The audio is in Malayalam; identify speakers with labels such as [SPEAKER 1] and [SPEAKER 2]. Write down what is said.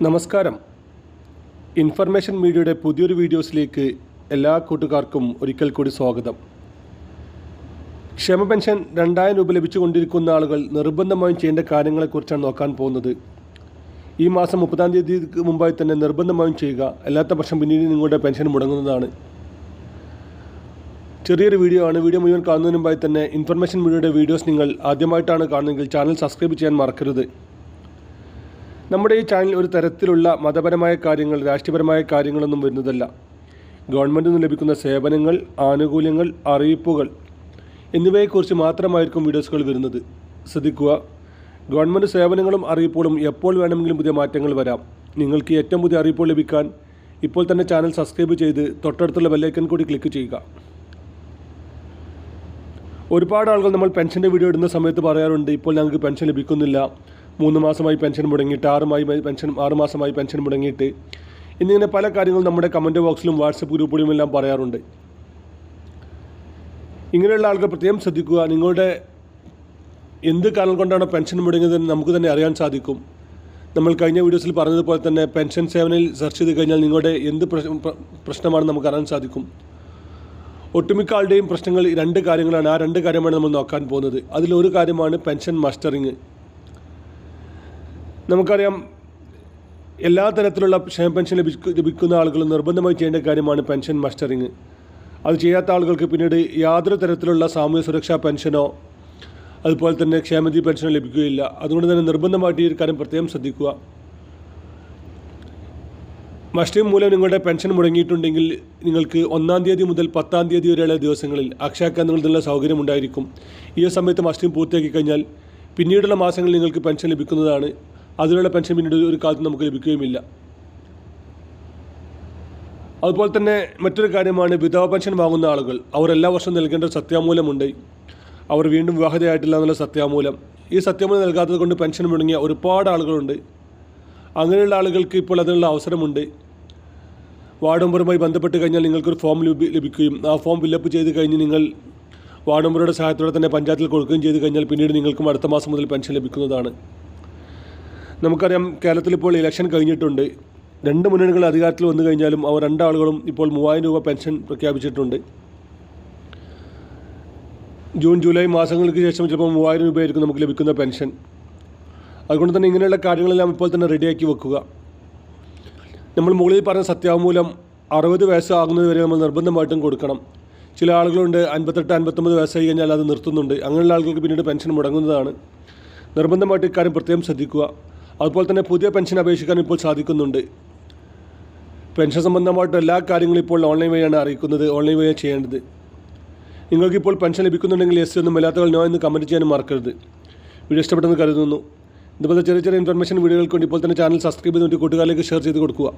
[SPEAKER 1] നമസ്കാരം. ഇൻഫർമേഷൻ മീഡിയയുടെ പുതിയൊരു വീഡിയോസിലേക്ക് എല്ലാ കൂട്ടുകാർക്കും ഒരിക്കൽ കൂടി സ്വാഗതം. ക്ഷേമ പെൻഷൻ 2000 രൂപ ലഭിച്ചുകൊണ്ടിരിക്കുന്ന ആളുകൾ നിർബന്ധമായും ചെയ്യേണ്ട കാര്യങ്ങളെക്കുറിച്ചാണ് നോക്കാൻ പോകുന്നത്. ഈ മാസം 30-ാം തീയതിക്ക് മുമ്പായി തന്നെ നിർബന്ധമായും ചെയ്യുക. അല്ലാത്ത പക്ഷം പിന്നീട് നിങ്ങളുടെ പെൻഷൻ മുടങ്ങുന്നതാണ്. ചെറിയൊരു വീഡിയോ ആണ്. വീഡിയോ മുഴുവൻ കാണുന്നതിന് മുമ്പായി തന്നെ ഇൻഫർമേഷൻ മീഡിയയുടെ വീഡിയോസ് നിങ്ങൾ ആദ്യമായിട്ടാണ് കാണുന്നതെങ്കിൽ ചാനൽ സബ്സ്ക്രൈബ് ചെയ്യാൻ മറക്കരുത്. നമ്മുടെ ഈ ചാനൽ ഒരു തരത്തിലുള്ള മതപരമായ കാര്യങ്ങൾ, രാഷ്ട്രീയപരമായ കാര്യങ്ങളൊന്നും വരുന്നതല്ല. ഗവൺമെൻറ്റിൽ നിന്ന് ലഭിക്കുന്ന സേവനങ്ങൾ, ആനുകൂല്യങ്ങൾ, അറിയിപ്പുകൾ എന്നിവയെക്കുറിച്ച് മാത്രമായിരിക്കും വീഡിയോസുകൾ വരുന്നത്. ശ്രദ്ധിക്കുക, ഗവൺമെൻറ് സേവനങ്ങളും അറിയിപ്പുകളും എപ്പോൾ വേണമെങ്കിലും പുതിയ മാറ്റങ്ങൾ വരാം. നിങ്ങൾക്ക് ഏറ്റവും പുതിയ അറിയിപ്പുകൾ ലഭിക്കാൻ ഇപ്പോൾ തന്നെ ചാനൽ സബ്സ്ക്രൈബ് ചെയ്ത് തൊട്ടടുത്തുള്ള ബെല്ലൈക്കൺ കൂടി ക്ലിക്ക് ചെയ്യുക. ഒരുപാട് ആളുകൾ നമ്മൾ പെൻഷൻ്റെ വീഡിയോ ഇടുന്ന സമയത്ത് പറയാറുണ്ട്, ഇപ്പോൾ ഞങ്ങൾക്ക് പെൻഷൻ ലഭിക്കുന്നില്ല, 3 മാസമായി പെൻഷൻ മുടങ്ങിയിട്ട്, 6 മാസമായി പെൻഷൻ മുടങ്ങിയിട്ട് എന്നിങ്ങനെ പല കാര്യങ്ങളും നമ്മുടെ കമൻറ്റ് ബോക്സിലും വാട്സപ്പ് ഗ്രൂപ്പുകളിലും എല്ലാം പറയാറുണ്ട്. ഇങ്ങനെയുള്ള ആളുകൾ പ്രത്യേകം ശ്രദ്ധിക്കുക. നിങ്ങളുടെ എന്ത് കാരണം കൊണ്ടാണ് പെൻഷൻ മുടങ്ങിയതെന്ന് നമുക്ക് തന്നെ അറിയാൻ സാധിക്കും. നമ്മൾ കഴിഞ്ഞ വീഡിയോസിൽ പറഞ്ഞതുപോലെ തന്നെ പെൻഷൻ സേവനയിൽ സെർച്ച് ചെയ്ത് കഴിഞ്ഞാൽ നിങ്ങളുടെ എന്ത് പ്രശ്നമാണെന്ന് നമുക്ക് അറിയാൻ സാധിക്കും. ഒട്ടുമിക്ക ആളുടെയും പ്രശ്നങ്ങൾ 2 കാര്യങ്ങളാണ്. ആ 2 കാര്യമാണ് നമ്മൾ നോക്കാൻ പോകുന്നത്. അതിലൊരു കാര്യമാണ് പെൻഷൻ മസ്റ്ററിങ്. നമുക്കറിയാം, എല്ലാ തരത്തിലുള്ള ക്ഷേമ പെൻഷൻ ലഭിക്കുന്ന ആളുകൾ നിർബന്ധമായി ചെയ്യേണ്ട കാര്യമാണ് പെൻഷൻ മസ്റ്ററിങ്. അത് ചെയ്യാത്ത ആളുകൾക്ക് പിന്നീട് യാതൊരു തരത്തിലുള്ള സാമൂഹ്യ സുരക്ഷാ പെൻഷനോ അതുപോലെ തന്നെ ക്ഷേമനിധി പെൻഷനോ ലഭിക്കുകയില്ല. അതുകൊണ്ട് തന്നെ നിർബന്ധമായിട്ട് ഈ ഒരു കാര്യം പ്രത്യേകം ശ്രദ്ധിക്കുക. മസ്റ്ററിങ് മൂലം നിങ്ങളുടെ പെൻഷൻ മുടങ്ങിയിട്ടുണ്ടെങ്കിൽ നിങ്ങൾക്ക് 1-ാം തീയതി മുതൽ 10-ാം തീയതി വരെയുള്ള ദിവസങ്ങളിൽ അക്ഷയ കേന്ദ്രങ്ങളിൽ നിന്നുള്ള സൗകര്യം ഉണ്ടായിരിക്കും. ഈ സമയത്ത് മസ്റ്ററിങ് പൂർത്തിയാക്കി കഴിഞ്ഞാൽ പിന്നീടുള്ള മാസങ്ങളിൽ നിങ്ങൾക്ക് പെൻഷൻ ലഭിക്കുന്നതാണ്. അതിനുള്ള പെൻഷൻ പിന്നീട് ഒരു കാലത്ത് നമുക്ക് ലഭിക്കുകയുമില്ല. അതുപോലെ തന്നെ മറ്റൊരു കാര്യമാണ് വിധവ പെൻഷൻ വാങ്ങുന്ന ആളുകൾ. അവർ എല്ലാ വർഷവും നൽകേണ്ട സത്യാമൂലമുണ്ട്. അവർ വീണ്ടും വിവാഹിതയായിട്ടില്ല എന്നുള്ള സത്യാമൂലം. ഈ സത്യാമൂലം നൽകാത്തത് കൊണ്ട് പെൻഷൻ മുടങ്ങിയ ഒരുപാട് ആളുകളുണ്ട്. അങ്ങനെയുള്ള ആളുകൾക്ക് ഇപ്പോൾ അതിനുള്ള അവസരമുണ്ട്. വാർഡ് മെമ്പറുമായി ബന്ധപ്പെട്ട് കഴിഞ്ഞാൽ നിങ്ങൾക്കൊരു ഫോം ലഭിക്കുകയും ആ ഫോം ഫില്ലപ്പ് ചെയ്ത് കഴിഞ്ഞ് നിങ്ങൾ വാർഡ് മെമ്പറുടെ സഹായത്തോടെ തന്നെ പഞ്ചായത്തിൽ കൊടുക്കുകയും ചെയ്ത് കഴിഞ്ഞാൽ പിന്നീട് നിങ്ങൾക്കും അടുത്ത മാസം മുതൽ പെൻഷൻ ലഭിക്കുന്നതാണ്. നമുക്കറിയാം, കേരളത്തിൽ ഇപ്പോൾ ഇലക്ഷൻ കഴിഞ്ഞിട്ടുണ്ട്. 2 മുന്നണികൾ അധികാരത്തിൽ വന്നു കഴിഞ്ഞാലും അവർ 2 ആളുകളും ഇപ്പോൾ 3000 രൂപ പെൻഷൻ പ്രഖ്യാപിച്ചിട്ടുണ്ട്. ജൂൺ ജൂലൈ മാസങ്ങൾക്ക് ശേഷം ചിലപ്പോൾ 3000 രൂപയായിരിക്കും നമുക്ക് ലഭിക്കുന്ന പെൻഷൻ. അതുകൊണ്ട് തന്നെ ഇങ്ങനെയുള്ള കാര്യങ്ങളെല്ലാം ഇപ്പോൾ തന്നെ റെഡിയാക്കി വെക്കുക. നമ്മൾ മുകളിൽ പറഞ്ഞ സത്യാമൂലം 60 വയസ്സാകുന്നത് വരെ നമ്മൾ നിർബന്ധമായിട്ടും കൊടുക്കണം. ചില ആളുകളുണ്ട് 58-59 വയസ്സായി കഴിഞ്ഞാൽ അത് നിർത്തുന്നുണ്ട്. അങ്ങനെയുള്ള ആളുകൾക്ക് പിന്നീട് പെൻഷൻ മുടങ്ങുന്നതാണ്. നിർബന്ധമായിട്ട് ഇക്കാര്യം പ്രത്യേകം ശ്രദ്ധിക്കുക. അതുപോലെ തന്നെ പുതിയ പെൻഷൻ അപേക്ഷിക്കാൻ ഇപ്പോൾ സാധിക്കുന്നുണ്ട്. പെൻഷൻ സംബന്ധമായിട്ട് എല്ലാ കാര്യങ്ങളും ഇപ്പോൾ ഓൺലൈൻ വഴിയാണ് അറിയിക്കുന്നത്, ഓൺലൈൻ വഴിയാണ് ചെയ്യേണ്ടത്. നിങ്ങൾക്കിപ്പോൾ പെൻഷൻ ലഭിക്കുന്നുണ്ടെങ്കിൽ എസ് എന്നും അല്ലാത്തവർ നോ എന്ന് കമൻറ്റ് ചെയ്യാനും മറക്കരുത്. വീഡിയോ ഇഷ്ടപ്പെട്ടെന്ന് കരുതുന്നു. ഇതുപോലെ ചെറിയ ഇൻഫർമേഷൻ വീഡിയോകൾക്ക് വേണ്ടി ഇപ്പോൾ തന്നെ ചാനൽ സബ്സ്ക്രൈബ് ചെയ്തുകൊണ്ട് കൂട്ടുകാരിലേക്ക് ഷെയർ ചെയ്ത് കൊടുക്കുക.